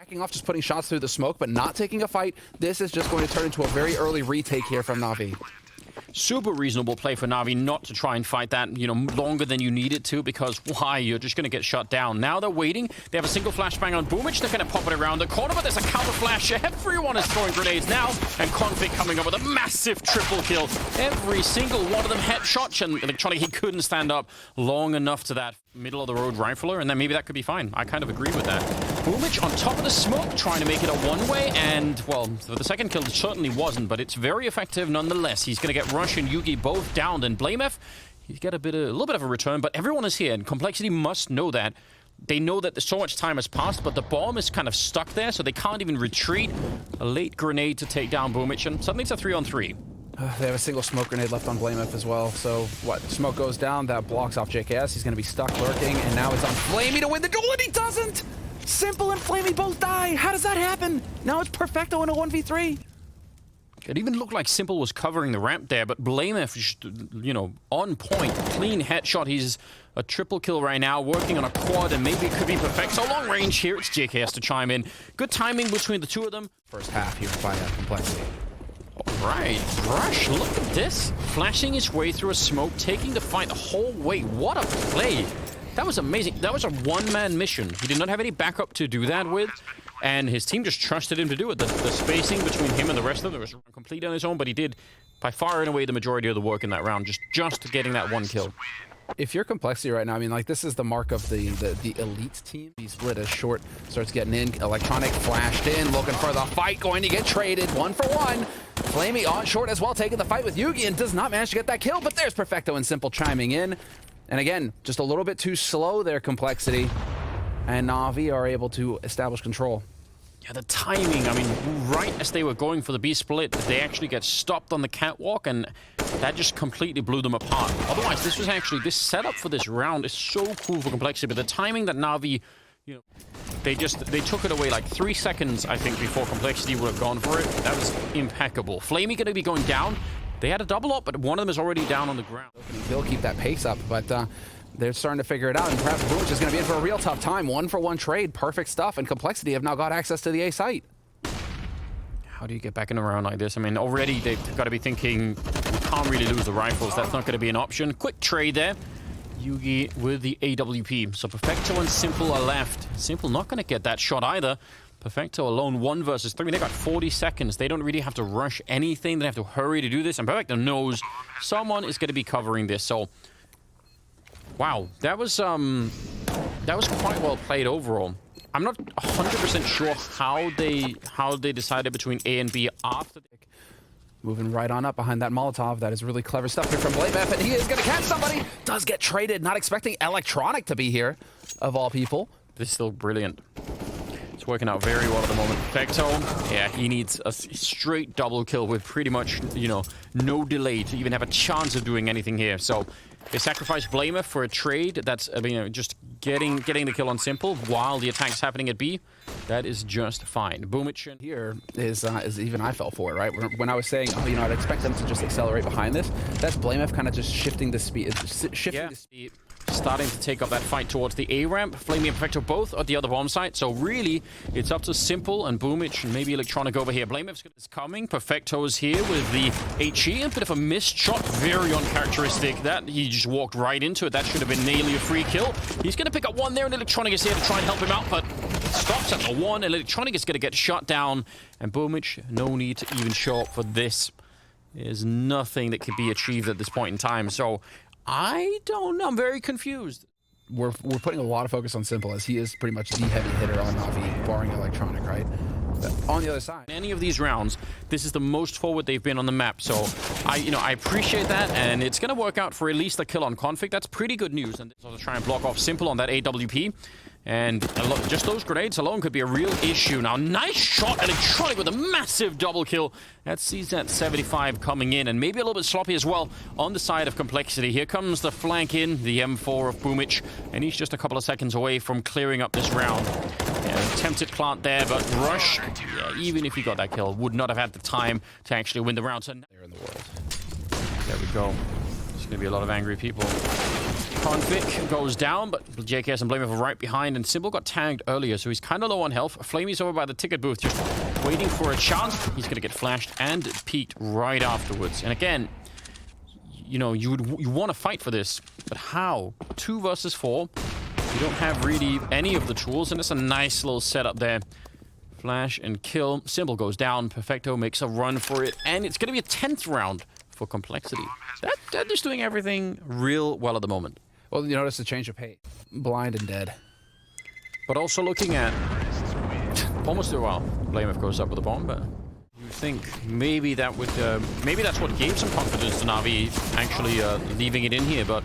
backing off, just putting shots through the smoke, but not taking a fight. This is just going to turn into a very early retake here from NaVi. Super reasonable play for NaVi not to try and fight that, longer than you need it to, because why? You're just going to get shut down. Now they're waiting. They have a single flashbang on boomich. They're going to pop it around the corner, but there's a counter flash. Everyone is throwing grenades now, and Config coming up with a massive triple kill. Every single one of them headshots, and Electronic, he couldn't stand up long enough to that middle of the road rifler, and then maybe that could be fine. I kind of agree with that. boomich on top of the smoke, trying to make it a one-way, and, well, for the second kill, it certainly wasn't, but it's very effective nonetheless. He's going to get Rush and JUGi both downed, and blameF, he's got a little bit of a return, but everyone is here, and Complexity must know that. They know that so much time has passed, but the bomb is kind of stuck there, so they can't even retreat. A late grenade to take down boomich, and suddenly it's a 3-on-3. They have a single smoke grenade left on blameF as well. So what? Smoke goes down, that blocks off JKS. He's going to be stuck lurking, and now it's on flamie to win the duel, and he doesn't! Simple and flamie both die. How does that happen? Now it's Perfecto in a 1v3. It even looked like Simple was covering the ramp there, but blameF, on point, clean headshot. He's a triple kill right now, working on a quad, and maybe it could be Perfecto. Long range here, it's JKS to chime in. Good timing between the two of them. First half here by Complexity. Alright, Rush, look at this. Flashing his way through a smoke, taking the fight the whole way. What a play. That was amazing. That was a one-man mission. He did not have any backup to do that with, and his team just trusted him to do it. The spacing between him and the rest of them was complete on his own, but he did, by far and away, the majority of the work in that round, just getting that one kill. If you're Complexity right now, I mean, like, this is the mark of the elite team. He split as short, starts getting in. Electronic flashed in, looking for the fight, going to get traded 1-for-1. flamie on short as well, taking the fight with JUGi, and does not manage to get that kill, but there's Perfecto and Simple chiming in. And again, just a little bit too slow there, Complexity. And NaVi are able to establish control. Yeah, the timing, I mean, right as they were going for the B split, they actually get stopped on the catwalk, and that just completely blew them apart. Otherwise, this setup for this round is so cool for Complexity, but the timing that NaVi, they took it away like 3 seconds, I think, before Complexity would have gone for it. That was impeccable. flamie going to be going down. They had a double up, but one of them is already down on the ground. They'll keep that pace up, but they're starting to figure it out, and perhaps boomich is going to be in for a real tough time. 1-for-1 trade, perfect stuff, and Complexity have now got access to the A site. How do you get back in a round like this? I mean, already they've got to be thinking, we can't really lose the rifles. That's not going to be an option. Quick trade there. JUGi with the AWP. So Perfecto and Simple are left. Simple not going to get that shot either. Perfecto alone 1 versus 3. They got 40 seconds. They don't really have to rush anything. They have to hurry to do this. And Perfecto knows someone is going to be covering this. So, wow, that was quite well played overall. I'm not 100% sure how they decided between A and B after. Moving right on up behind that Molotov. That is really clever stuff here from blameF, and he is going to catch somebody. Does get traded. Not expecting Electronic to be here, of all people. This is still brilliant. It's working out very well at the moment. Perfecto, yeah, he needs a straight double kill with pretty much, no delay to even have a chance of doing anything here. So they sacrifice blameF for a trade. That's, just getting the kill on Simple while the attack's happening at B. That is just fine. boomich here is even I fell for it, right? When I was saying, I'd expect them to just accelerate behind this. That's blameF kind of just shifting the speed, the speed. Starting to take up that fight towards the A ramp. flamie and Perfecto both at the other bomb site. So really, it's up to Simple and boomich and maybe Electronic over here. blameF is coming. Perfecto is here with the HE. A bit of a missed shot. Very uncharacteristic. That he just walked right into it. That should have been nearly a free kill. He's going to pick up one there, and Electronic is here to try and help him out, but it stops at the 1, and Electronic is going to get shot down. And boomich, no need to even show up for this. There's nothing that can be achieved at this point in time. So I don't know. I'm very confused. We're putting a lot of focus on Simple, as he is pretty much the heavy hitter on NaVi, barring Electronic, right? But on the other side, in any of these rounds, this is the most forward they've been on the map. So I appreciate that, and it's going to work out for at least a kill on Config. That's pretty good news. And also try and block off Simple on that AWP. And just those grenades alone could be a real issue. Now, nice shot, Electronic with a massive double kill. That sees that 75 coming in, and maybe a little bit sloppy as well on the side of Complexity. Here comes the flank in, the M4 of boomich, and he's just a couple of seconds away from clearing up this round. Yeah, attempted plant there, but Rush, even if he got that kill, would not have had the time to actually win the round. So there in the world. There we go. There's going to be a lot of angry people. Config goes down, but JKS and blameF are right behind, and Simple got tagged earlier, so he's kind of low on health. flamie's over by the ticket booth, just waiting for a chance. He's going to get flashed and peeked right afterwards. And again, you know, you want to fight for this, but how? 2 versus 4. You don't have really any of the tools, and it's a nice little setup there. Flash and kill. Simple goes down. Perfecto makes a run for it, and it's going to be a 10th round for Complexity. They're just doing everything real well at the moment. Well, you notice the change of pace. Blind and dead. But also looking at almost a while. blameF goes up with a bomb, but you think maybe that would maybe that's what gave some confidence to NaVi actually leaving it in here, but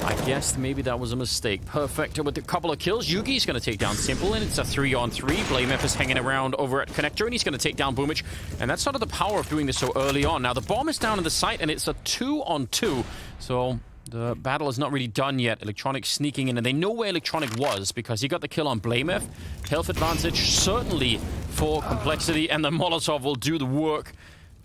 I guess maybe that was a mistake. Perfecto with a couple of kills. JUGi's going to take down Simple, and it's a 3-on-3. blameF is hanging around over at Connector, and he's going to take down boomich. And that's sort of the power of doing this so early on. Now, the bomb is down in the site, and it's a 2-on-2. So the battle is not really done yet. Electronic sneaking in, and they know where Electronic was because he got the kill on blameF. Health advantage certainly for Complexity, and the Molotov will do the work.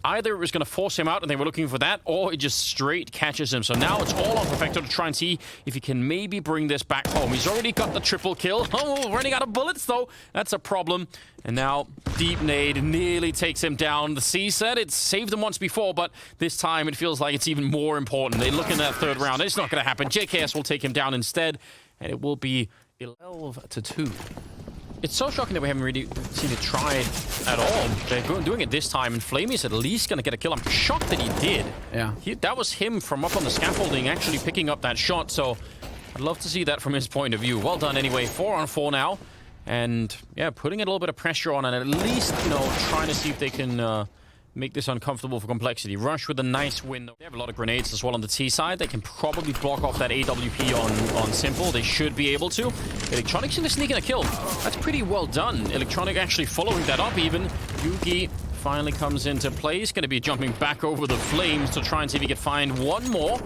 Either it was going to force him out and they were looking for that, or it just straight catches him. So now it's all on Perfecto to try and see if he can maybe bring this back home. He's already got the triple kill. Oh, running out of bullets, though. That's a problem. And now Deep Nade nearly takes him down. The C said it's saved him once before, but this time it feels like it's even more important. They look in that 3rd round. It's not going to happen. JKS will take him down instead, and it will be 12-2. It's so shocking that we haven't really seen it tried at all. They're doing it this time, and flamie's at least going to get a kill. I'm shocked that he did. Yeah. That was him from up on the scaffolding actually picking up that shot, so I'd love to see that from his point of view. Well done anyway. 4-on-4 now. And, yeah, putting a little bit of pressure on and at least, you know, trying to see if they can make this uncomfortable for Complexity. Rush with a nice win. They have a lot of grenades as well on the T side. They can probably block off that AWP on Simple. They should be able to. Electronic's going to sneak in a kill. That's pretty well done. Electronic actually following that up even. JUGi finally comes into play. He's going to be jumping back over the flames to try and see if he can find one more.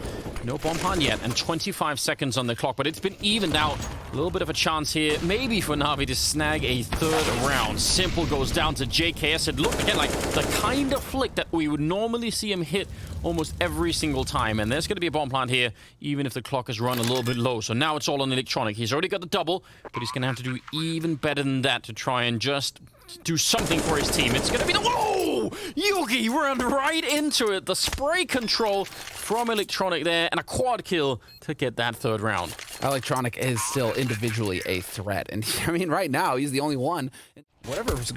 No bomb hunt yet, and 25 seconds on the clock, but it's been evened out. A little bit of a chance here, maybe for NaVi to snag a 3rd round. Simple goes down to JKS. It looked again like the kind of flick that we would normally see him hit almost every single time. And there's going to be a bomb plant here, even if the clock is run a little bit low. So now it's all on Electronic. He's already got the double, but he's going to have to do even better than that to try and just do something for his team. It's going to be the... Whoa! JUGi ran right into it. The spray control from Electronic there, and a quad kill to get that 3rd round. Electronic is still individually a threat. And, I mean, right now, he's the only one. Whatever's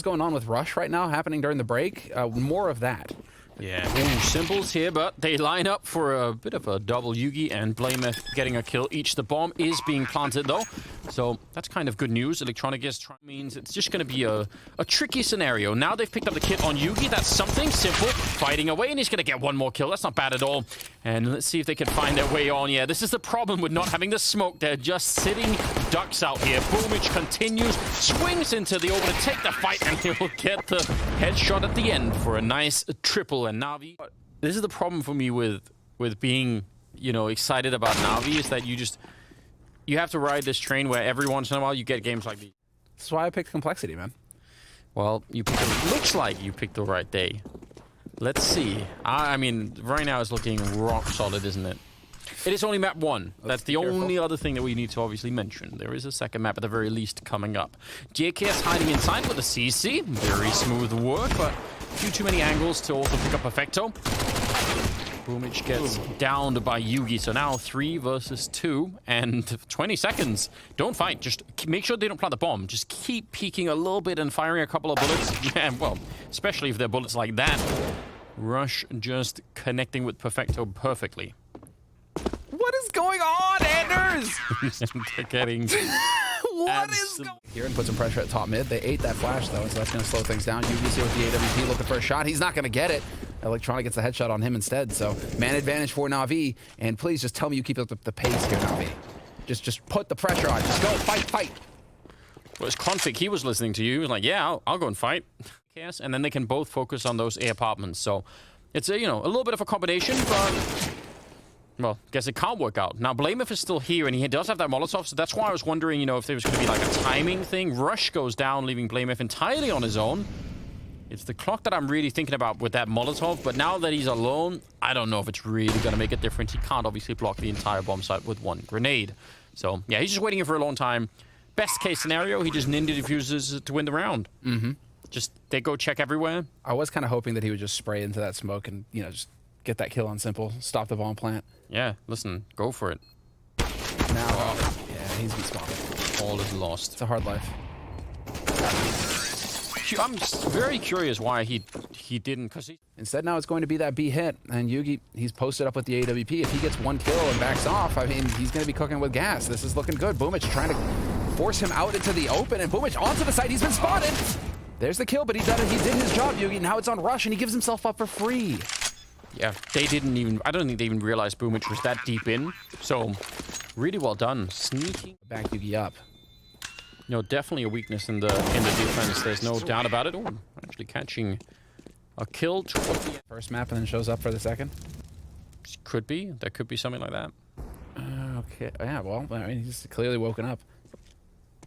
going on with Rush right now happening during the break, more of that. Yeah, Simple's here, but they line up for a bit of a double. JUGi and blameF getting a kill each. The bomb is being planted, though, so that's kind of good news. Electronic is trying, means it's just going to be a tricky scenario. Now they've picked up the kit on JUGi. That's something. Simple fighting away, and he's going to get one more kill. That's not bad at all. And let's see if they can find their way on. Yeah, this is the problem with not having the smoke. They're just sitting ducks out here. boomich continues, swings into the open to take the fight, and he'll get the headshot at the end for a nice triple. And NaVi, this is the problem for me with being, you know, excited about NaVi, is that you have to ride this train where every once in a while you get games like these. That's why I picked Complexity, man. Well, it looks like you picked the right day. Let's see. I mean, right now it's looking rock solid, isn't it? It is only map 1. That's the only other thing that we need to obviously mention. There is a second map at the very least coming up. JKS hiding inside with a CC. Very smooth work, but a few too many angles to also pick up Perfecto. boomich gets downed by JUGi. So now 3 versus 2 and 20 seconds. Don't fight. Just make sure they don't plant the bomb. Just keep peeking a little bit and firing a couple of bullets. Yeah, well, especially if they're bullets like that. Rush just connecting with Perfecto perfectly. What is going on, Anders? They're getting... What is going on? Here and put some pressure at top mid. They ate that flash, though, so that's going to slow things down. JUGi's here with the AWP looking for a shot. He's not going to get it. Electronic gets the headshot on him instead, so man advantage for NaVi. And please just tell me you keep up the pace here, NaVi. Just put the pressure on. Just go, fight. Well, it's Config. He was listening to you. He was like, yeah, I'll go and fight. And then they can both focus on those A apartments. So it's a, you know, a little bit of a combination, but... well, guess it can't work out. Now, blameF is still here, and he does have that Molotov, so that's why I was wondering, you know, if there was going to be like a timing thing. Rush goes down, leaving blameF entirely on his own. It's the clock that I'm really thinking about with that Molotov, but now that he's alone, I don't know if it's really going to make a difference. He can't obviously block the entire bomb site with one grenade. So, yeah, he's just waiting here for a long time. Best case scenario, he just ninja diffuses to win the round. Just, they go check everywhere. I was kind of hoping that he would just spray into that smoke and, you know, just get that kill on simple, stop the bomb plant. Yeah, listen, go for it. Now, yeah, he's been spotted. All is lost. It's a hard life. I'm very curious why he didn't, because he... Instead, now it's going to be that B hit, and JUGi, he's posted up with the AWP. If he gets one kill and backs off, I mean, he's going to be cooking with gas. This is looking good. boomich trying to force him out into the open, and boomich onto the site. He's been spotted. There's the kill, but he did his job, JUGi. Now it's on Rush, and he gives himself up for free. Yeah, they didn't even... I don't think they even realized boomich was that deep in. So, really well done. Sneaking back JUGi up. No, definitely a weakness in the defense. There's no doubt about it. Oh, actually catching a kill. First map and then shows up for the second. Could be. There could be something like that. Okay. Yeah. Well, I mean, he's clearly woken up.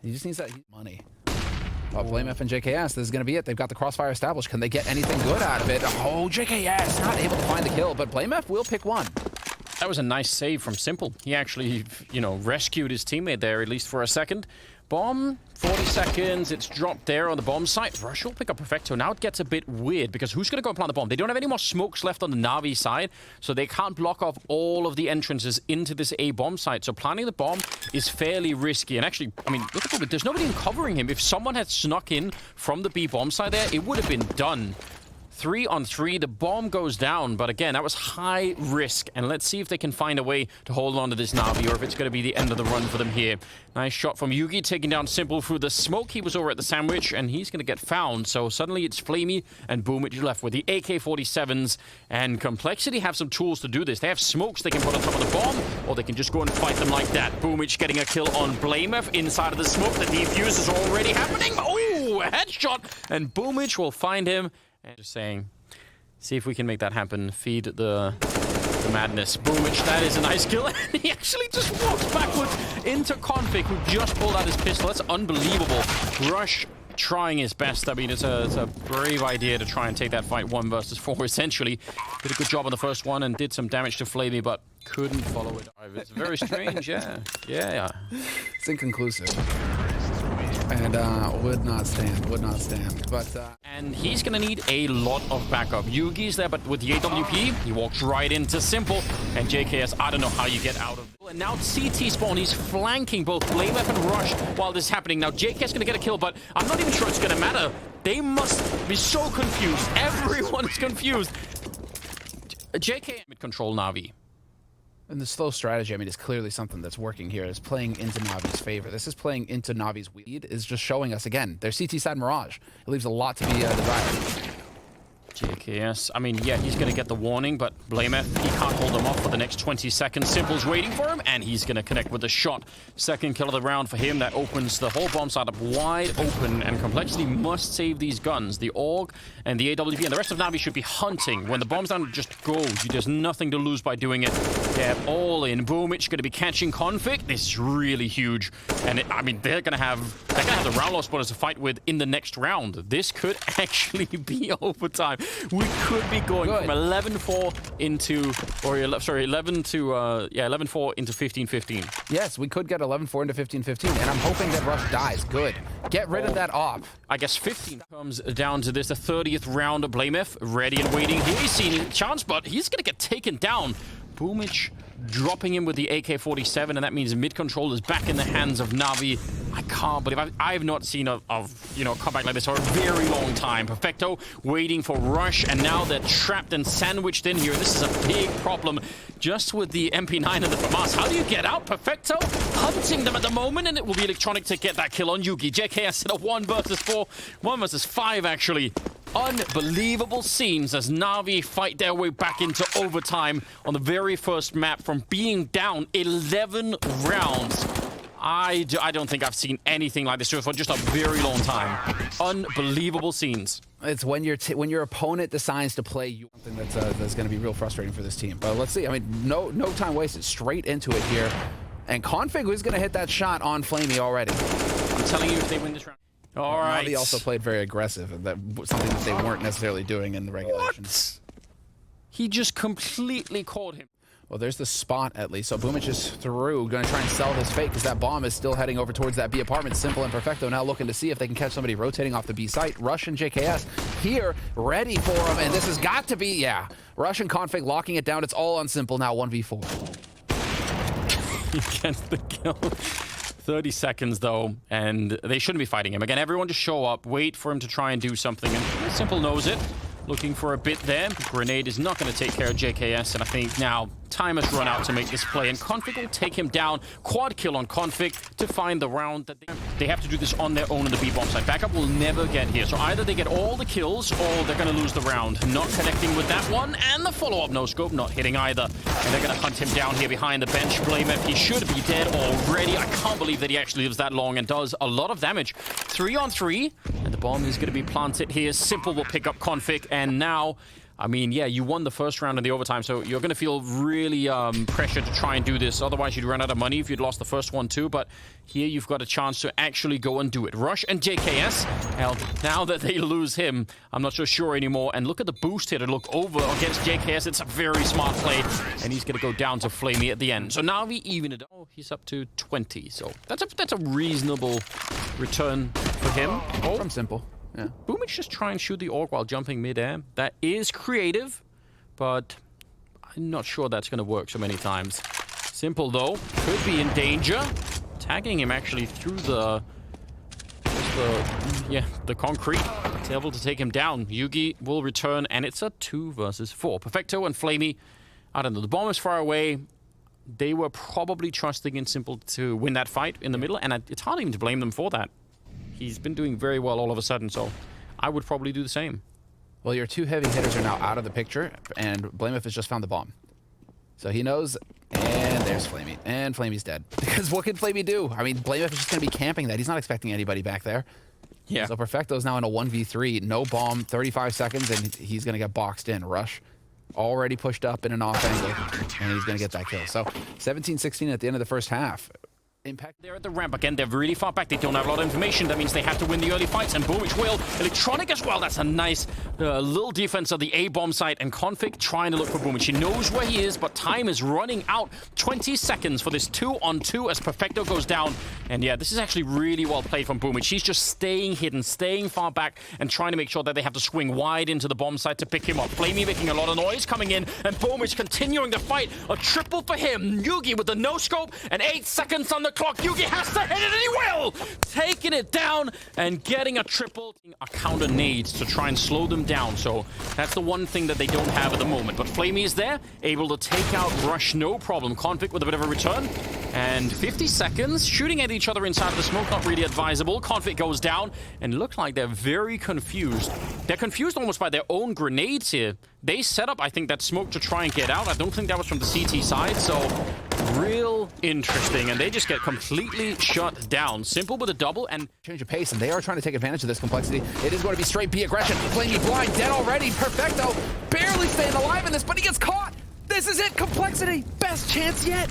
He just needs that money. Well, blameF and JKS. This is going to be it. They've got the crossfire established. Can they get anything good out of it? Oh, JKS not able to find the kill, but blameF will pick one. That was a nice save from Simple. He actually, you know, rescued his teammate there, at least for a second. Bomb, 40 seconds, it's dropped there on the bomb site. Rush will pick up Perfecto. Now it gets a bit weird, because who's going to go and plant the bomb? They don't have any more smokes left on the NaVi side, so they can't block off all of the entrances into this A bomb site. So planting the bomb is fairly risky. And actually, I mean, look at it, there's nobody covering him. If someone had snuck in from the B bomb side there, it would have been done. 3 on 3, the bomb goes down, but again, that was high risk, and let's see if they can find a way to hold on to this NaVi, or if it's going to be the end of the run for them here. Nice shot from JUGi, taking down Simple through the smoke. He was over at the sandwich, and he's going to get found, so suddenly it's flamie and boomich left with the AK-47s, and Complexity have some tools to do this. They have smokes they can put on top of the bomb, or they can just go and fight them like that. boomich getting a kill on blameF inside of the smoke. The defuse is already happening. Oh, a headshot, and boomich will find him. And just saying, see if we can make that happen. Feed the madness. boomich, that is a nice kill. And he actually just walks backwards into Config, who just pulled out his pistol. That's unbelievable. Rush trying his best. I mean, it's a brave idea to try and take that fight 1 versus 4, essentially. Did a good job on the first one and did some damage to flamie, but couldn't follow it. It's very strange, yeah. Yeah. It's inconclusive. And would not stand. But and he's gonna need a lot of backup. JUGi's there, but with the AWP, he walks right into Simple. And JKS, I don't know how you get out of it. And now CT spawn, he's flanking both blameF and Rush while this is happening. Now JKS gonna get a kill, but I'm not even sure it's gonna matter. They must be so confused. Everyone is confused. JK mid-control NaVi. And the slow strategy, I mean, is clearly something that's working here. It's playing into NaVi's favor. This is playing into NaVi's lead. Is just showing us, again, their CT side Mirage. It leaves a lot to be desired. JKS, I mean, yeah, he's going to get the warning, but blameF, he can't hold him off for the next 20 seconds. Simple's waiting for him, and he's going to connect with a shot. Second kill of the round for him. That opens the whole bomb site up wide open, and Complexity must save these guns. The AUG and the AWP and the rest of NaVi should be hunting. When the bomb's down, just go. There's nothing to lose by doing it. They're all in. boomich going to be catching Config. This is really huge. And I mean, they're going to have the round loss spotters to fight with in the next round. This could actually be overtime. We could be going from 11-4 into, or sorry, 11 to 11-4 into 15-15. Yes, we could get 11-4 into 15-15, and I'm hoping that Rush dies. Good. Get rid of that op. I guess 15 comes down to this, the 30th round of blameF, ready and waiting here. He's seen a chance, but he's going to get taken down. boomich dropping him with the AK-47, and that means mid-control is back in the hands of NaVi. I can't believe I've not seen a comeback like this for a very long time. Perfecto waiting for Rush, and now they're trapped and sandwiched in here. This is a big problem just with the MP9 and the FAMAS. How do you get out? Perfecto hunting them at the moment, and it will be electronic to get that kill on JUGi. JKS in a 1 versus 4, 1 versus 5 actually. Unbelievable scenes as NaVi fight their way back into overtime on the very first map from being down 11 rounds. I don't think I've seen anything like this for just a very long time. Unbelievable scenes. It's when your opponent decides to play you, something that's going to be real frustrating for this team. But let's see. I mean, no time wasted. Straight into it here. And Config is going to hit that shot on flamie already. I'm telling you, if they win this round. All right. NaVi also played very aggressive, and that something that they weren't necessarily doing in the regulations. What? He just completely caught him. Well, there's the spot at least. So boomich is through, going to try and sell this fake because that bomb is still heading over towards that B apartment. Simple and Perfecto now looking to see if they can catch somebody rotating off the B site. Rush and JKS here, ready for him, and this has got to be, yeah. Rush and Config locking it down. It's all on Simple now, 1v4. He gets the kill. 30 seconds though, and they shouldn't be fighting him. Again, everyone just show up, wait for him to try and do something, and Simple knows it. Looking for a bit there. Grenade is not going to take care of JKS, and I think now time has run out to make this play, and Config will take him down. Quad kill on Config to find the round that they have to do this on their own on the B-bomb side. Backup will never get here, so either they get all the kills or they're going to lose the round. Not connecting with that one, and the follow-up no-scope not hitting either. And they're going to hunt him down here behind the bench. blameF, he should be dead already. I can't believe that he actually lives that long and does a lot of damage. 3-on-3, and the bomb is going to be planted here. Simple will pick up Config, and now, I mean, yeah, you won the first round in the overtime, so you're going to feel really pressured to try and do this. Otherwise, you'd run out of money if you'd lost the first one too, but here you've got a chance to actually go and do it. Rush and JKS, hell, now that they lose him, I'm not so sure anymore. And look at the boost here to look over against JKS. It's a very smart play, and he's going to go down to flamie at the end. So now we even it. Oh, he's up to 20, so that's a reasonable return for him. Oh, from Simple. Yeah. boomich just try and shoot the orc while jumping mid-air. That is creative, but I'm not sure that's going to work so many times. Simple, though, could be in danger. Tagging him actually through the concrete. It's able to take him down. JUGi will return, and it's a 2 versus 4. Perfecto and flamie, I don't know, the bomb is far away. They were probably trusting in Simple to win that fight in the middle, and it's hard even to blame them for that. He's been doing very well all of a sudden, so I would probably do the same. Well, your two heavy hitters are now out of the picture, and blameF has just found the bomb. So he knows, and there's flamie. And flamie's dead. Because what can flamie do? I mean, blameF is just going to be camping that. He's not expecting anybody back there. Yeah. So Perfecto's now in a 1v3. No bomb, 35 seconds, and he's going to get boxed in. Rush already pushed up in an off angle, and he's going to get that kill. So 17-16 at the end of the first half. Impact. They're at the ramp again. They're really far back. They don't have a lot of information. That means they have to win the early fights, and boomich will. Electronic as well. That's a nice little defense of the A-bomb site, and Config trying to look for boomich. He knows where he is, but time is running out. 20 seconds for this 2-on-2 as Perfecto goes down. And yeah, this is actually really well played from boomich. He's just staying hidden, staying far back, and trying to make sure that they have to swing wide into the bomb site to pick him up. flamie making a lot of noise coming in, and boomich continuing the fight. A triple for him. JUGi with the no-scope, and 8 seconds on the clock. JUGi has to hit it, and he will! Taking it down and getting a triple. A counter nades to try and slow them down. So that's the one thing that they don't have at the moment. But flamie is there, able to take out Rush, no problem. Config with a bit of a return. And 50 seconds, shooting at each other inside of the smoke, not really advisable. Config goes down, and looks like they're very confused. They're confused almost by their own grenades here. They set up, I think, that smoke to try and get out. I don't think that was from the CT side, so real interesting. And they just get completely shut down. Simple with a double and change of pace, and they are trying to take advantage of this complexity. It is going to be straight B aggression. flamie blind, dead already. Perfecto barely staying alive in this, but he gets caught. This is it, complexity. Best chance yet.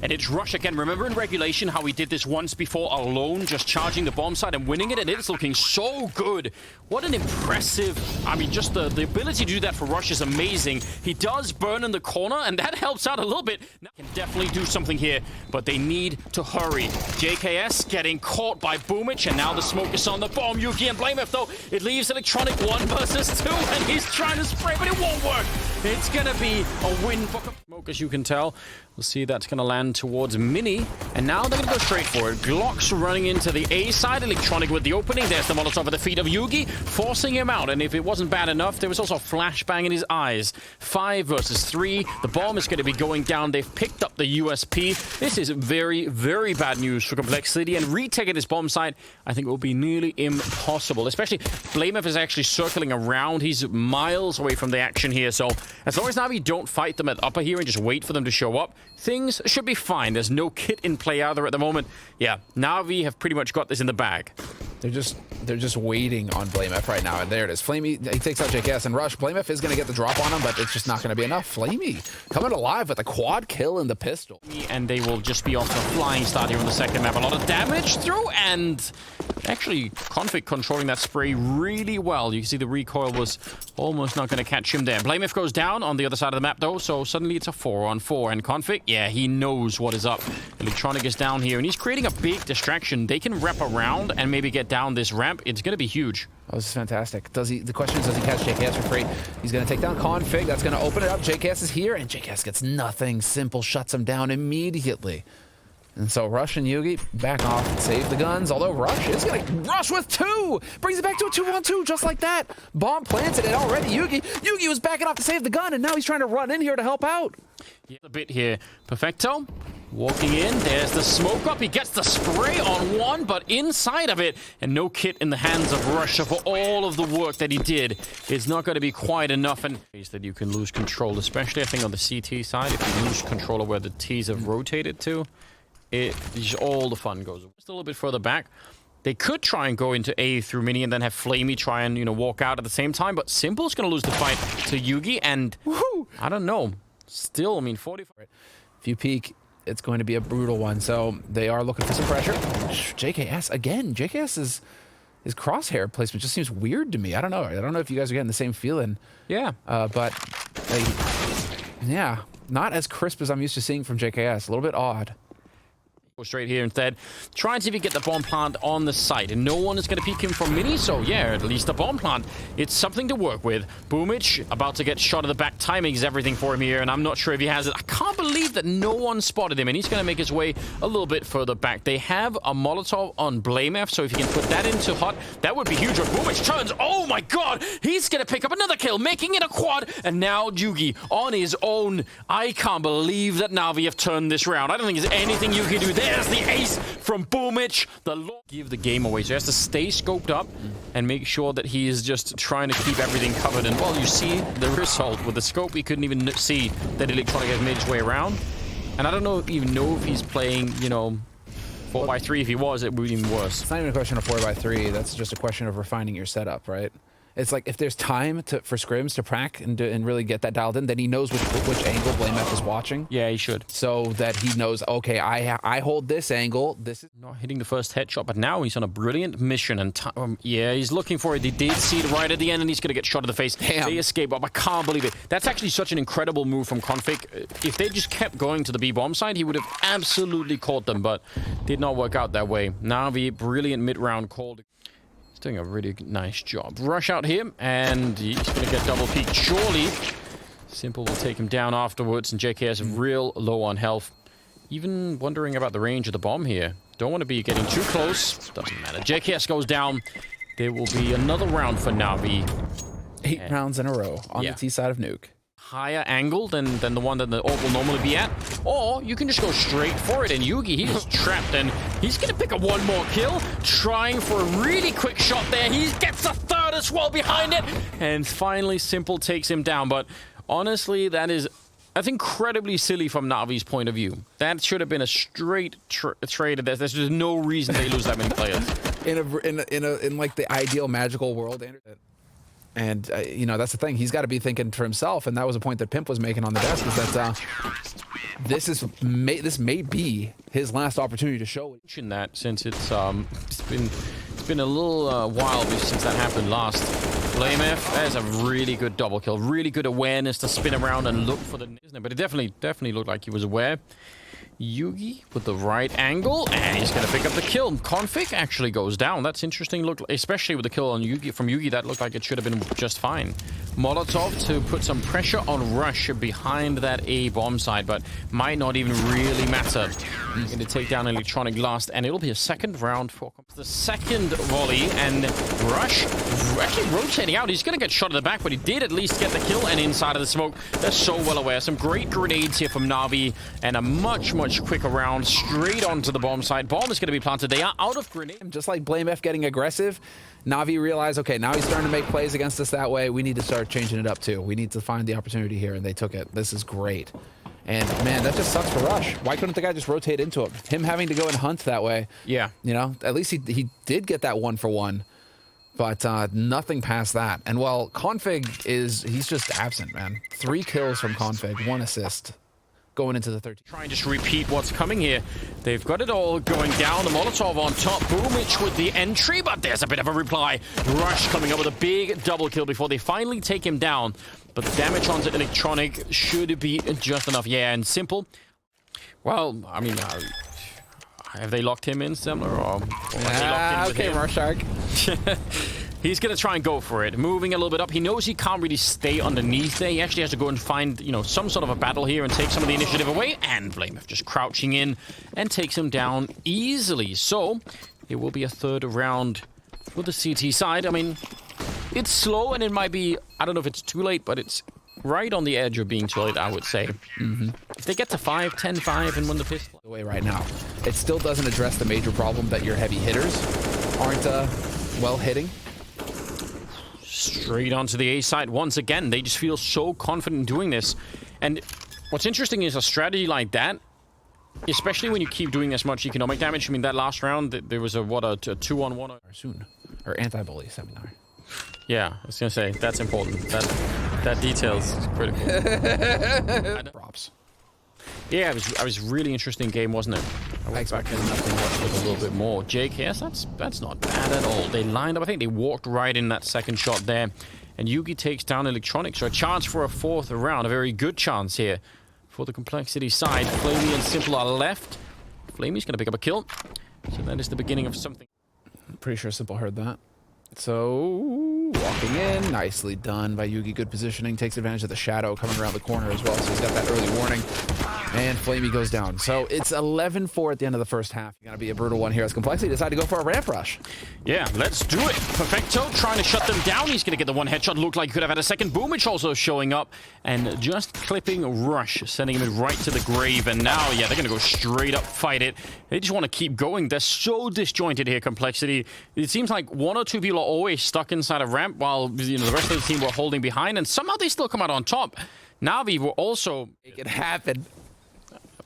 And it's Rush again. Remember in regulation how we did this once before alone, just charging the bomb side and winning it? And it's looking so good. What an impressive... I mean, just the ability to do that for Rush is amazing. He does burn in the corner, and that helps out a little bit. Now can definitely do something here, but they need to hurry. JKS getting caught by boomich, and now the smoke is on the bomb. JUGi and blameF, though. It leaves electronic 1 versus 2, and he's trying to spray, but it won't work. It's going to be a win for smoke, as you can tell. We'll see that's going to land towards Mini, and now they're going to go straight for it. Glock's running into the A side, electronic with the opening. There's the Molotov at the feet of JUGi, forcing him out, and if it wasn't bad enough, there was also a flashbang in his eyes. 5 versus 3. The bomb is going to be going down. They've picked up the USP. This is very, very bad news for Complexity, and retaking this bomb site, I think it will be nearly impossible, especially blameF is actually circling around. He's miles away from the action here, so as long as NaVi don't fight them at upper here and just wait for them to show up, things should be fine. There's no kit in play either at the moment. Yeah, NaVi have pretty much got this in the bag. They're just waiting on blameF right now, and there it is. flamie, he takes out JKS and Rush. blameF is going to get the drop on him, but it's just not going to be enough. flamie coming alive with a quad kill and the pistol. And they will just be off to a flying start here on the second map. A lot of damage through, and Actually, Config controlling that spray really well. You can see the recoil was almost not going to catch him there. blameF goes down on the other side of the map, though, so suddenly it's a 4-on-4. And Config, yeah, he knows what is up. Electronic is down here, and he's creating a big distraction. They can wrap around and maybe get down this ramp. It's going to be huge. Oh, this is fantastic. Does he? The question is, does he catch JKS for free? He's going to take down Config. That's going to open it up. JKS is here, and JKS gets nothing. Simple shuts him down immediately. And so Rush and JUGi back off and save the guns. Although Rush is going to rush with 2. Brings it back to a 2-on-2 just like that. Bomb planted it already. JUGi was backing off to save the gun, and now he's trying to run in here to help out. Yeah, a bit here. Perfecto walking in. There's the smoke up. He gets the spray on one, but inside of it, and no kit in the hands of Rush. So for all of the work that he did, it's not going to be quite enough. And that you can lose control, especially I think on the CT side, if you lose control of where the Ts have rotated to. All the fun goes just a little bit further back. They could try and go into A through mini and then have flamie try and, you know, walk out at the same time, but Simple's going to lose the fight to JUGi, and I don't know. Still, I mean, 45. If you peek, it's going to be a brutal one. So they are looking for some pressure. JKS again. JKS his crosshair placement just seems weird to me. I don't know. I don't know if you guys are getting the same feeling. Yeah. But yeah, not as crisp as I'm used to seeing from JKS. A little bit odd. Straight here instead. Try and see if you get the bomb plant on the site. And no one is going to peek him from mini, so yeah, at least the bomb plant. It's something to work with. boomich about to get shot at the back. Timing is everything for him here, and I'm not sure if he has it. I can't believe that no one spotted him, and he's going to make his way a little bit further back. They have a Molotov on blameF, so if you can put that into hot, that would be huge. boomich turns. Oh my god! He's going to pick up another kill, making it a quad, and now JUGi on his own. I can't believe that NaVi have turned this round. I don't think there's anything you can do there. There's the ace from boomich. Give the game away. So he has to stay scoped up and make sure that he is just trying to keep everything covered. And, well, you see the result. With the scope, he couldn't even see that Electronic has made his way around. And I don't even know if he's playing, you know, 4x3. If he was, it would be even worse. It's not even a question of 4x3. That's just a question of refining your setup, right? It's like if there's time for scrims to prac and really get that dialed in, then he knows which angle blameF is watching. Yeah, he should. So that he knows, okay, I hold this angle. This is not hitting the first headshot, but now he's on a brilliant mission. And yeah, he's looking for it. He did see it right at the end, and he's going to get shot in the face. Damn. They escape up. I can't believe it. That's actually such an incredible move from Config. If they just kept going to the B-bomb side, he would have absolutely caught them, but did not work out that way. NaVi, brilliant mid-round call. Doing a really nice job. Rush out here, and he's going to get double peeked. Surely, Simple will take him down afterwards, and JKS real low on health. Even wondering about the range of the bomb here. Don't want to be getting too close. Doesn't matter. JKS goes down. There will be another round for NaVi. 8 rounds in a row on the T side of Nuke. Higher angle than the one that the AWP will normally be at, or you can just go straight for it. And JUGi, he is trapped, and he's gonna pick up one more kill, trying for a really quick shot there. He gets a third as well behind it, and finally Simple takes him down. But honestly, that's incredibly silly from NaVi's point of view. That should have been a straight trade. There's just no reason they lose that many players. in like the ideal magical world. And, you know, that's the thing. He's got to be thinking for himself, and that was a point that Pimp was making on the desk, is that this may be his last opportunity to show it. Mention that since it's been a little while since that happened last. blameF, there's a really good double kill, really good awareness to spin around and look for the, but it definitely looked like he was aware. JUGi with the right angle, and he's going to pick up the kill. Config actually goes down. That's interesting. Look, especially with the kill on JUGi, that looked like it should have been just fine. Molotov to put some pressure on Rush behind that A bomb side, but might not even really matter. He's going to take down Electronic last, and it'll be a second round for the second volley, and Rush actually rotating out. He's going to get shot in the back, but he did at least get the kill, and inside of the smoke. They're so well aware. Some great grenades here from NaVi, and a much quicker round straight onto the bomb side. Bomb is going to be planted. They are out of grenade. Just like blameF getting aggressive, NaVi realized, okay, now he's starting to make plays against us that way. We need to start changing it up too. We need to find the opportunity here, and they took it. This is great. And man, that just sucks for Rush. Why couldn't the guy just rotate into him? Him having to go and hunt that way. Yeah. You know, at least he did get that 1-for-1. But nothing past that. And well, Config he's just absent, man. 3 kills from Config, 1 assist. going into the 13th. Try and just repeat what's coming here. They've got it all going down. The Molotov on top. boomich with the entry, but there's a bit of a reply. Rush coming up with a big double kill before they finally take him down. But the damage onto Electronic should be just enough. Yeah, and Simple. Well, I mean, have they locked him in similar? Or okay, Marshark. He's going to try and go for it. Moving a little bit up. He knows he can't really stay underneath there. He actually has to go and find, you know, some sort of a battle here and take some of the initiative away. And blameF just crouching in and takes him down easily. So, it will be a third round for the CT side. I mean, it's slow and it might be, I don't know if it's too late, but it's right on the edge of being too late, I would say. If they get to 5, 10-5 and win the pistol. Away right now. It still doesn't address the major problem that your heavy hitters aren't well hitting. Straight onto the A side once again. They just feel so confident in doing this. And what's interesting is a strategy like that, especially when you keep doing as much economic damage. I mean, that last round, there was a 2-on-1. Soon. Or anti-bully seminar. Yeah, I was going to say, that's important. That detail's critical. Props. Yeah, it was really interesting game, wasn't it? I expected nothing much with a little bit more. JKS, that's not bad at all. They lined up. I think they walked right in that second shot there. And JUGi takes down Electronic. So a chance for a fourth round. A very good chance here for the Complexity side. flamie and Simple are left. flamie's going to pick up a kill. So that is the beginning of something. I'm pretty sure Simple heard that. So, walking in, nicely done by JUGi. Good positioning, takes advantage of the shadow coming around the corner as well, so he's got that early warning. And flamie goes down. So it's 11-4 at the end of the first half. Gonna be a brutal one here as Complexity decide to go for a ramp rush. Yeah, let's do it. Perfecto trying to shut them down. He's gonna get the one headshot. Looked like he could have had a second. boomich also showing up and just clipping Rush, sending him right to the grave. And now, yeah, they're gonna go straight up, fight it. They just want to keep going. They're so disjointed here, Complexity. It seems like one or two people are always stuck inside a ramp while, you know, the rest of the team were holding behind, and somehow they still come out on top. NaVi will also make it happen.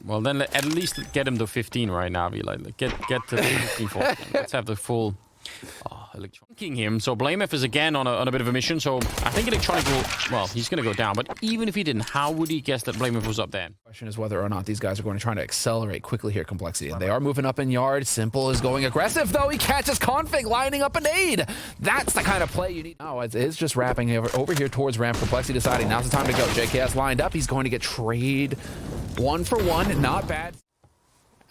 Well, then at least get him to 15 right now. Like, get to 15 for him. Let's have the full electronic him. So blameF is again on a bit of a mission. So I think Electronic will, well, he's going to go down. But even if he didn't, how would he guess that blameF was up there? Question is whether or not these guys are going to try to accelerate quickly here, Complexity. And they are moving up in yard. Simple is going aggressive, though. He catches Config lining up a nade. That's the kind of play you need. Oh, it's just wrapping over here towards ramp. Complexity deciding now's the time to go. JKS lined up. He's going to get trade 1 for 1. Not bad.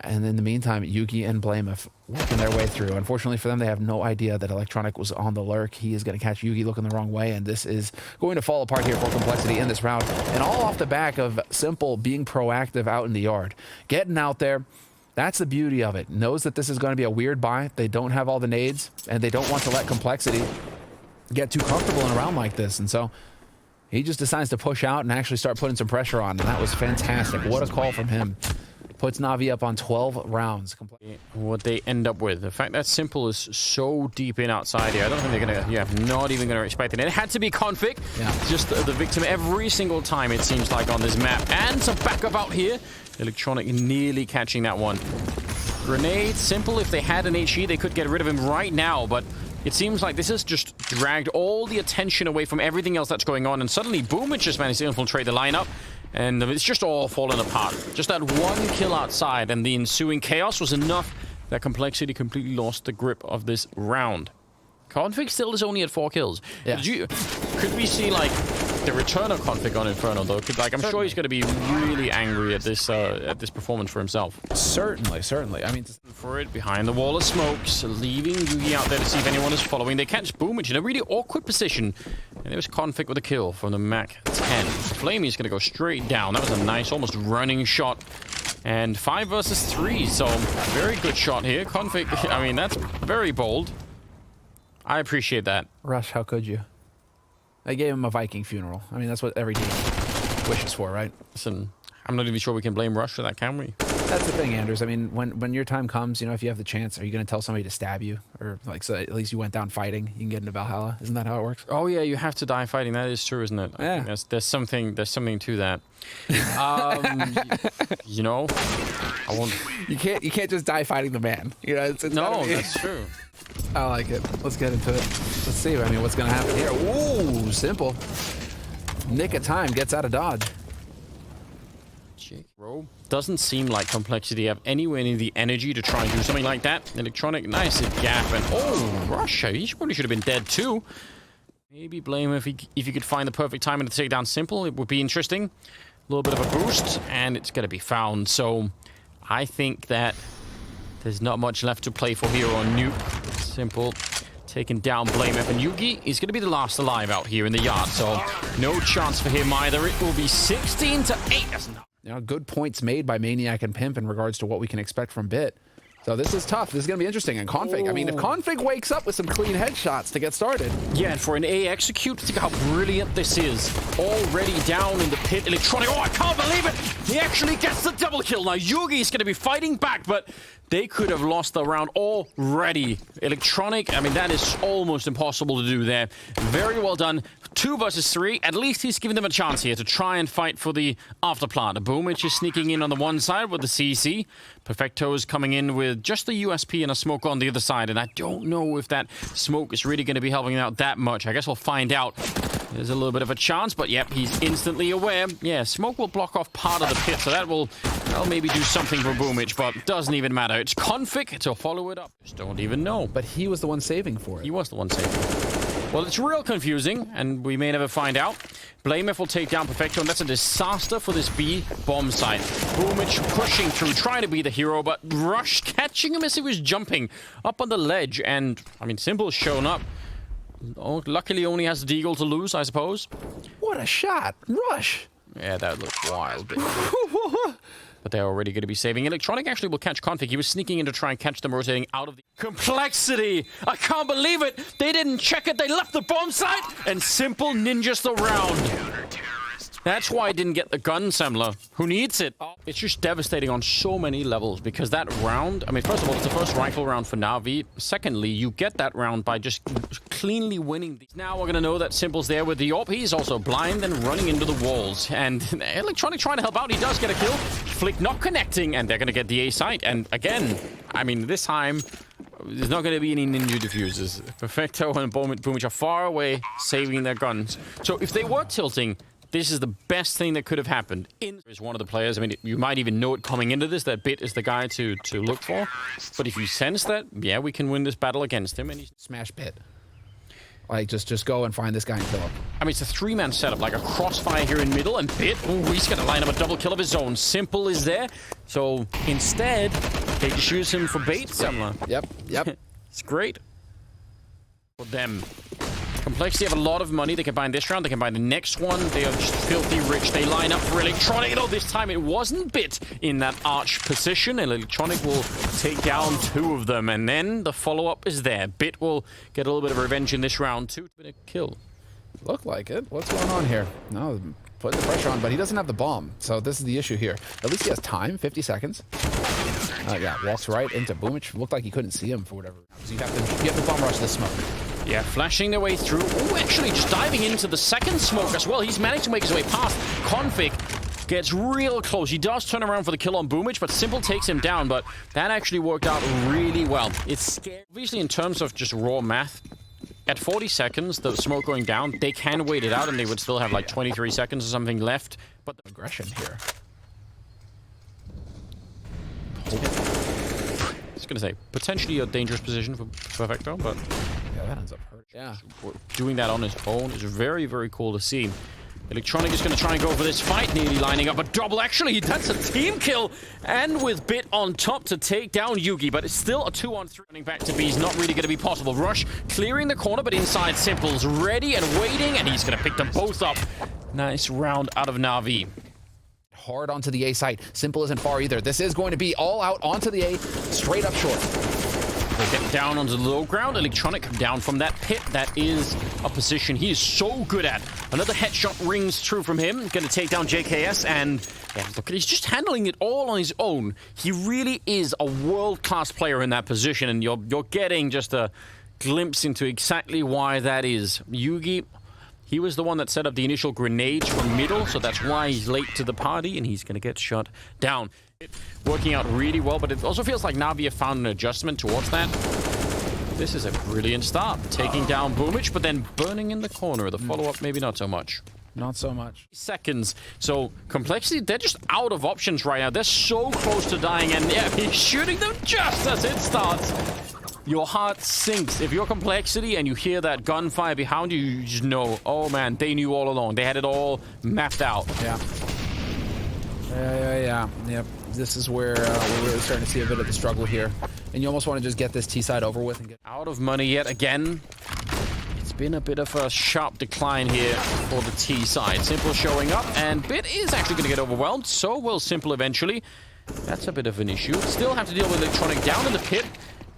And in the meantime, JUGi and blameF working their way through. Unfortunately for them, they have no idea that Electronic was on the lurk. He is going to catch JUGi looking the wrong way, and this is going to fall apart here for Complexity in this round. And all off the back of Simple being proactive out in the yard. Getting out there. That's the beauty of it. Knows that this is going to be a weird buy. They don't have all the nades, and they don't want to let Complexity get too comfortable in a round like this. And so he just decides to push out and actually start putting some pressure on. And that was fantastic. What a call from him. Puts NaVi up on 12 rounds. What they end up with. The fact that Simple is so deep in outside here, I don't think they're going to, yeah, not even going to expect it. It had to be Config. Yeah. Just the victim every single time, it seems like, on this map. And some backup out here. Electronic nearly catching that one. Grenade, Simple, if they had an HE, they could get rid of him right now, but it seems like this has just dragged all the attention away from everything else that's going on, and suddenly boomich just managed to infiltrate the lineup. And it's just all fallen apart. Just that one kill outside and the ensuing chaos was enough that Complexity completely lost the grip of this round. Config still is only at 4 kills. Yeah. Could we see, like, the return of Config on Inferno, though? Like, I'm sure he's going to be really angry at this performance for himself. Certainly. I mean, for it, behind the wall of smokes, leaving JUGi out there to see if anyone is following. They catch boomich in a really awkward position. And there was Config with a kill from the Mac 10. flamie's going to go straight down. That was a nice, almost running shot. And 5 versus 3, so very good shot here. Config, I mean, that's very bold. I appreciate that. Rush, how could you? I gave him a Viking funeral. I mean, that's what every team wishes for, right? Listen, I'm not even sure we can blame Rush for that, can we? That's the thing, Anders. I mean, when your time comes, you know, if you have the chance, are you going to tell somebody to stab you? Or, like, so at least you went down fighting, you can get into Valhalla. Isn't that how it works? Oh, yeah, you have to die fighting. That is true, isn't it? Yeah. There's something to that. You know, I won't... You can't just die fighting the man. You know, it's no, that's true. I like it. Let's get into it. Let's see. I mean, what's going to happen here? Ooh, Simple. Nick of time gets out of dodge. Bro, doesn't seem like Complexity have anywhere near the energy to try and do something like that. Electronic, nice gap, and oh, Russia, he probably should have been dead too. Maybe blame if he could find the perfect timing to take down Simple, it would be interesting. A little bit of a boost, and it's going to be found. So I think that there's not much left to play for here on Nuke. Simple taking down blameF, and JUGi is going to be the last alive out here in the yard. So no chance for him either. It will be 16-8. That's not. You know, good points made by Maniac and Pimp in regards to what we can expect from Bit. So this is tough. This is going to be interesting. And Config, I mean, if Config wakes up with some clean headshots to get started. Yeah, and for an A execute, think how brilliant this is. Already down in the pit. Electronic, oh, I can't believe it! He actually gets the double kill. Now, JUGi is going to be fighting back, but they could have lost the round already. Electronic, I mean, that is almost impossible to do there. Very well done. 2 versus 3. At least he's giving them a chance here to try and fight for the afterplant. boomich is sneaking in on the one side with the CC. Perfecto is coming in with just the USP and a smoke on the other side. And I don't know if that smoke is really going to be helping out that much. I guess we'll find out. There's a little bit of a chance, but yep, he's instantly aware. Yeah, smoke will block off part of the pit, so that'll maybe do something for boomich, but doesn't even matter. It's Config to follow it up. Just don't even know. But he was the one saving for it. He was the one saving. Well, it's real confusing, and we may never find out. blameF will take down Perfecto, and that's a disaster for this B bomb site. boomich pushing through, trying to be the hero, but Rush catching him as he was jumping up on the ledge, and, I mean, Simple's shown up. Oh, luckily only has the deagle to lose, I suppose. What a shot! Rush! Yeah, that looked wild. But they're already going to be saving. Electronic actually will catch Config. He was sneaking in to try and catch them rotating out of the... Complexity! I can't believe it! They didn't check it, they left the bomb site! And Simple ninjas the round. That's why I didn't get the gun, Semler. Who needs it? It's just devastating on so many levels, because that round... I mean, first of all, it's the first rifle round for NaVi. Secondly, you get that round by just cleanly winning. Now we're going to know that Simple's there with the AWP. He's also blind and running into the walls. And Electronic trying to help out. He does get a kill. Flick not connecting, and they're going to get the A site. And again, I mean, this time... there's not going to be any ninja diffusers. Perfecto and boomich are far away, saving their guns. So if they were tilting... this is the best thing that could have happened. Is one of the players. I mean, you might even know it coming into this, that Bit is the guy to look for. But if you sense that, yeah, we can win this battle against him. And he's smash Bit. Like, just go and find this guy and kill him. I mean, it's a 3-man setup, like a crossfire here in middle, and Bit, oh, he's going to line up a double kill of his own. Simple is there. So instead, they just use him for bait. Yep. It's great for them. Complexity have a lot of money. They can buy this round. They can buy the next one. They are just filthy rich. They line up for Electronic. Oh, this time it wasn't Bit in that arch position. And Electronic will take down 2 of them. And then the follow-up is there. Bit will get a little bit of revenge in this round, too. Bit of kill. Look like it. What's going on here? No, putting the pressure on, but he doesn't have the bomb. So this is the issue here. At least he has time, 50 seconds. Yeah, walks right into boomich. Looked like he couldn't see him for whatever. So you have to bomb rush the smoke. Yeah, flashing their way through. Oh, actually just diving into the second smoke as well. He's managed to make his way past. Config gets real close. He does turn around for the kill on boomich, but Simple takes him down. But that actually worked out really well. It's scary. Obviously, in terms of just raw math, at 40 seconds, the smoke going down, they can wait it out and they would still have like 23 seconds or something left. But the aggression here. I was going to say, potentially a dangerous position for Perfecto, but... yeah, that ends up hurt. Yeah. Doing that on his own is very, very cool to see. Electronic is going to try and go for this fight, nearly lining up a double. Actually, that's a team kill, and with Bit on top to take down JUGi, but it's still a 2-on-3. Running back to B is not really going to be possible. Rush clearing the corner, but inside Simple's ready and waiting, and he's going to pick them both up. Nice round out of NaVi. Hard onto the A site. Simple isn't far either. This is going to be all out onto the A, straight up short. They get down onto the low ground. Electronic down from that pit. That is a position he is so good at. Another headshot rings true from him. Going to take down JKS, and yeah, look, he's just handling it all on his own. He really is a world-class player in that position, and you're getting just a glimpse into exactly why that is. JUGi, he was the one that set up the initial grenades from middle, so that's why he's late to the party, and he's going to get shot down. Working out really well, but it also feels like NaVi have found an adjustment towards that. This is a brilliant start. Taking down boomich, but then burning in the corner. The follow-up, maybe not so much. Not so much. Seconds. So Complexity, they're just out of options right now. They're so close to dying, and yeah, he's shooting them just as it starts. Your heart sinks. If you're Complexity and you hear that gunfire behind you, you just know, oh man, they knew all along. They had it all mapped out. Yeah. Yep. This is where we're really starting to see a bit of the struggle here. And you almost want to just get this T side over with and get Out of money yet again. It's been a bit of a sharp decline here for the T side. Simple showing up, and Bit is actually going to get overwhelmed. So will Simple eventually. That's a bit of an issue. Still have to deal with Electronic down in the pit,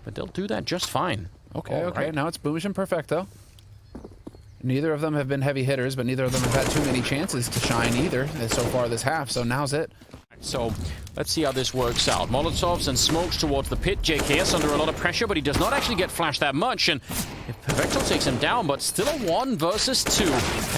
but they'll do that just fine. Okay. Now it's boomish and Perfecto. Neither of them have been heavy hitters, but neither of them have had too many chances to shine either so far this half. So now's it. So let's see how this works out. Molotovs and smokes towards the pit. JKS under a lot of pressure, but he does not actually get flashed that much. And if Perfecto takes him down, but still a 1 versus 2.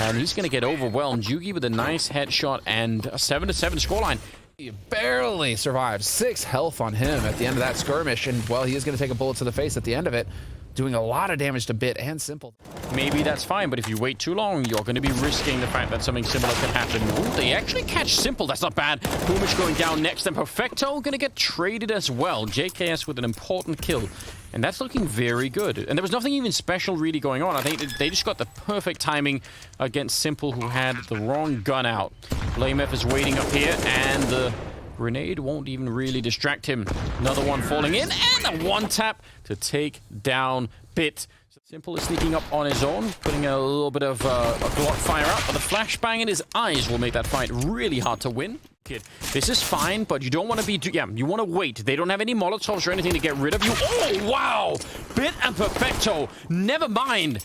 And he's going to get overwhelmed. JUGi with a nice headshot and a 7-7 scoreline. He barely survived. 6 health on him at the end of that skirmish. And, well, he is going to take a bullet to the face at the end of it, doing a lot of damage to Bit and Simple. Maybe that's fine, but if you wait too long, you're going to be risking the fact that something similar can happen. Ooh, they actually catch Simple. That's not bad. Boomish going down next, and Perfecto going to get traded as well. JKS with an important kill, and that's looking very good. And there was nothing even special really going on. I think they just got the perfect timing against Simple, who had the wrong gun out. blameF is waiting up here, and the grenade won't even really distract him. Another one falling in, and a 1-tap to take down Bit. Simple is sneaking up on his own, putting a little bit of a Glock fire out, but the flashbang in his eyes will make that fight really hard to win. Kid, this is fine, but you don't want to be... you want to wait. They don't have any Molotovs or anything to get rid of you. Oh, wow! Bit and Perfecto. Never mind.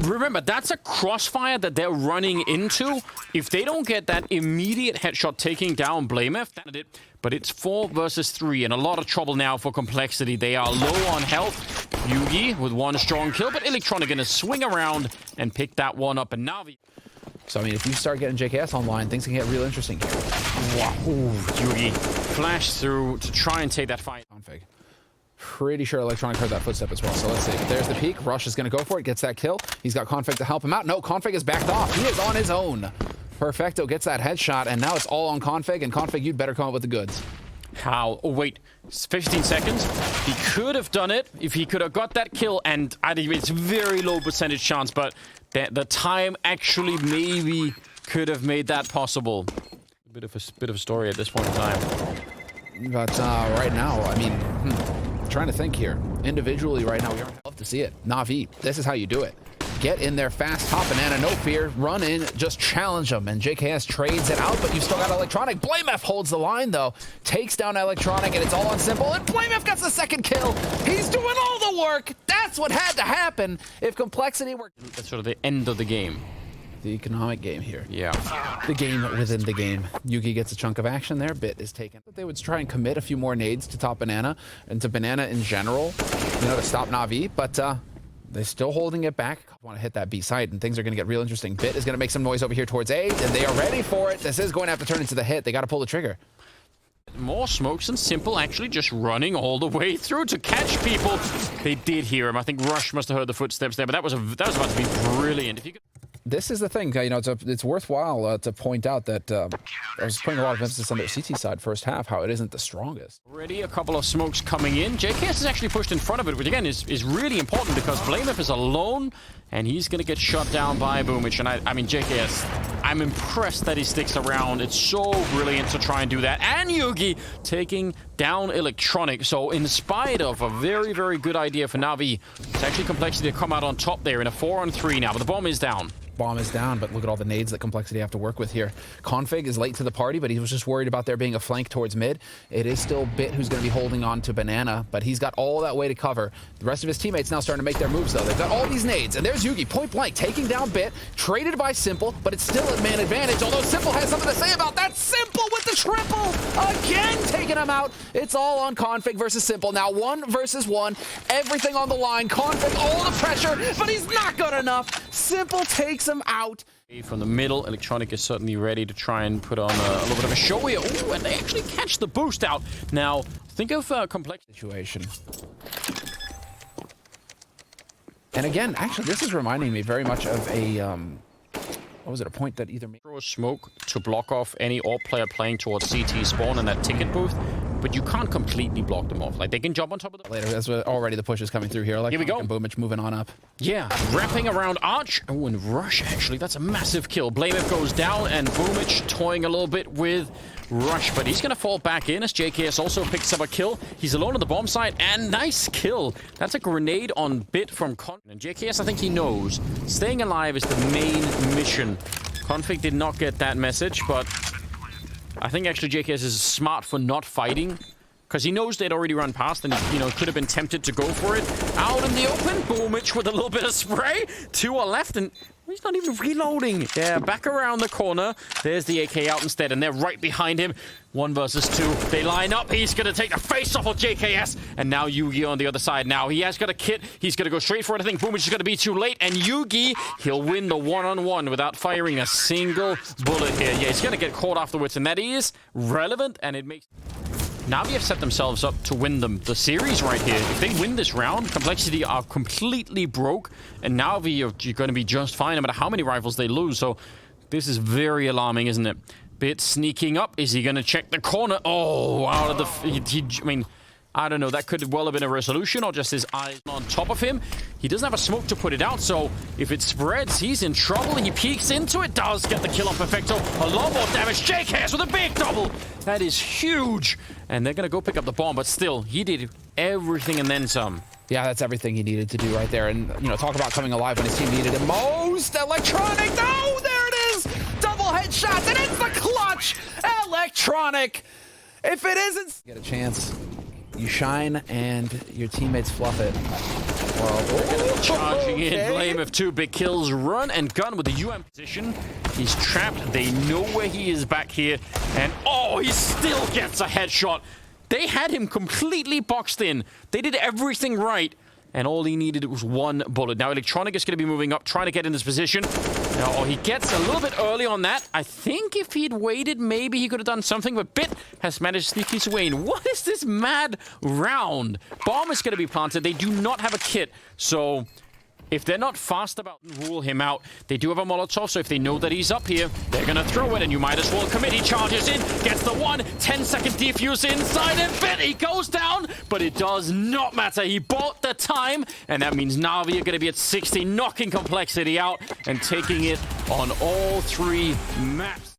Remember, that's a crossfire that they're running into. If they don't get that immediate headshot taking down blameF, that's it. But it's 4 versus 3, and a lot of trouble now for Complexity. They are low on health. JUGi with 1 strong kill, but Electronic going to swing around and pick that one up. And NaVi. So, I mean, if you start getting JKS online, things can get real interesting here. Wow. JUGi flashed through to try and take that fight. Config. Pretty sure Electronic heard that footstep as well. So let's see. There's the peek. Rush is going to go for it. Gets that kill. He's got Config to help him out. No, Config is backed off. He is on his own. Perfecto gets that headshot, and now it's all on Config. And Config, you'd better come up with the goods. How? Oh, wait. 15 seconds. He could have done it if he could have got that kill. And I think it's very low percentage chance, but the time actually maybe could have made that possible. A bit of a story at this point in time. But right now, I mean, trying to think here. Individually, right now, we aren't love to see it. NaVi, this is how you do it. Get in there fast, top banana, no fear, run in, just challenge them. And JKS trades it out, but you still got Electronic. blameF holds the line, though. Takes down Electronic, and it's all on Simple. And blameF gets the second kill. He's doing all the work. That's what had to happen if Complexity were... That's sort of the end of the game. The economic game here. Yeah. The game within the game. JUGi gets a chunk of action there. Bit is taken. They would try and commit a few more nades to top banana and to banana in general, you know, to stop NaVi, but they're still holding it back. Want to hit that B site, and things are going to get real interesting. Bit is going to make some noise over here towards A, and they are ready for it. This is going to have to turn into the hit. They got to pull the trigger. More smokes and Simple actually just running all the way through to catch people. They did hear him. I think Rush must have heard the footsteps there, but that was about to be brilliant. If you could... This is the thing, you know, it's worthwhile to point out that I was putting a lot of emphasis on the CT side first half, how it isn't the strongest. Already a couple of smokes coming in. JKS is actually pushed in front of it, which again is really important because blameF is alone, and he's going to get shot down by Boomich. And I mean, JKS, I'm impressed that he sticks around. It's so brilliant to try and do that. And JUGi taking down Electronic. So in spite of a very, very good idea for NaVi, it's actually Complexity to come out on top there in a 4-on-3 now, but the bomb is down. Bomb is down, but look at all the nades that Complexity have to work with here. Config is late to the party, but he was just worried about there being a flank towards mid. It is still Bit who's going to be holding on to banana, but he's got all that way to cover. The rest of his teammates now starting to make their moves, though. They've got all these nades, and there's JUGi, point blank, taking down Bit, traded by Simple, but it's still a man advantage, although Simple has something to say about that. Simple with the triple! Again, taking him out. It's all on Config versus Simple. Now 1 versus 1, everything on the line. Config, all the pressure, but he's not good enough. Simple takes him out. From the middle, Electronic is certainly ready to try and put on a little bit of a show here. Ooh, and they actually catch the boost out. Now, think of a complex situation. And again, actually, this is reminding me very much of a what was it, a point that either made... Throw a smoke to block off any AWP player playing towards CT spawn and that ticket booth, but you can't completely block them off. Like, they can jump on top of the... Later, that's what already the push is coming through here. Like, here we go. And boomich moving on up. Yeah, wrapping around Arch. Oh, and Rush, actually. That's a massive kill. blameF goes down, and boomich toying a little bit with Rush, but he's going to fall back in as JKS also picks up a kill. He's alone on the bomb site, and nice kill. That's a grenade on bit from Config. And JKS, I think he knows, staying alive is the main mission. Config did not get that message, but I think actually JKS is smart for not fighting, because he knows they'd already run past and, you know, could have been tempted to go for it. Out in the open, boomich with a little bit of spray. Two are left, and he's not even reloading. Yeah, back around the corner. There's the AK out instead, and they're right behind him. 1 versus 2. They line up. He's going to take the face off of JKS. And now JUGi on the other side. Now he has got a kit. He's going to go straight for it. I think boomich is going to be too late. And JUGi, he'll win the one-on-one without firing a single bullet here. Yeah, he's going to get caught afterwards. And that is relevant, and it makes... NaVi have set themselves up to win the series right here. If they win this round, Complexity are completely broke, and NaVi are going to be just fine no matter how many rifles they lose. So this is very alarming, isn't it? Bit sneaking up. Is he going to check the corner? Oh, out of the... I mean, I don't know. That could well have been a resolution or just his eyes on top of him. He doesn't have a smoke to put it out, so if it spreads, he's in trouble. He peeks into it, does get the kill on Perfecto. A lot more damage. JKS with a big double. That is huge. And they're going to go pick up the bomb, but still, he did everything and then some. Yeah, that's everything he needed to do right there. And, you know, talk about coming alive when his team needed it most. Electronic, no, there it is. Double headshots, and it's the clutch. Electronic. If it isn't, get a chance. You shine, and your teammates fluff it. Well, charging in, blameF 2 big kills, run and gun with the UM position. He's trapped. They know where he is back here, and oh, he still gets a headshot. They had him completely boxed in. They did everything right, and all he needed was 1 bullet. Now Electronic is going to be moving up, trying to get in this position. Now, he gets a little bit early on that. I think if he'd waited, maybe he could have done something, but Bit has managed to sneak his way in. What is this mad round? Bomb is going to be planted. They do not have a kit, so if they're not fast about rule him out, they do have a Molotov, so if they know that he's up here, they're going to throw it, and you might as well commit. He charges in, gets the 10-second defuse inside, and Bit, he goes down, but it does not matter. He bought the time, and that means NaVi are going to be at 60, knocking Complexity out and taking it on all 3 maps.